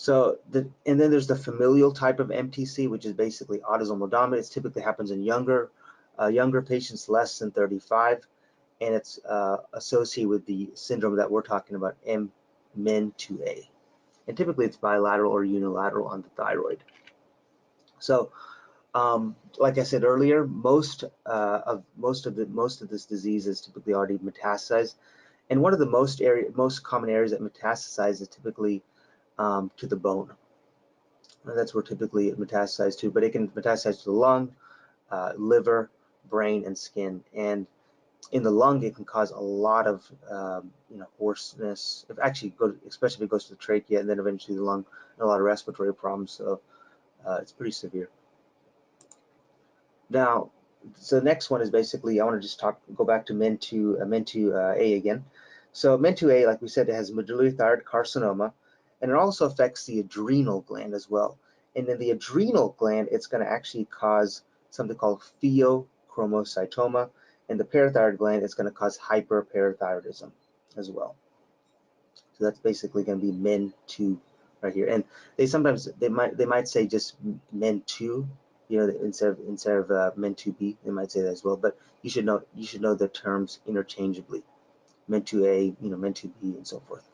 So and then there's the familial type of MTC, which is basically autosomal dominant. It typically happens in younger patients less than 35, and it's associated with the syndrome that we're talking about, MEN2A. And typically it's bilateral or unilateral on the thyroid. So like I said earlier, most of this disease is typically already metastasized, and one of the most common areas that metastasize is typically to the bone. And that's where typically it metastasizes to, but it can metastasize to the lung, liver, brain, and skin. And in the lung, it can cause a lot of hoarseness. Especially if it goes to the trachea and then eventually the lung, and a lot of respiratory problems. So it's pretty severe. Now, so the next one is basically, I want to just go back to MEN2A again. So MEN2A, like we said, it has medullary thyroid carcinoma, and it also affects the adrenal gland as well. And in the adrenal gland, it's going to actually cause something called pheochromocytoma. And the parathyroid gland, it's going to cause hyperparathyroidism as well. So that's basically going to be MEN2 right here. And they might say just MEN2. Instead of MEN2B, they might say that as well. But you should know the terms interchangeably, MEN2A, MEN2B, and so forth.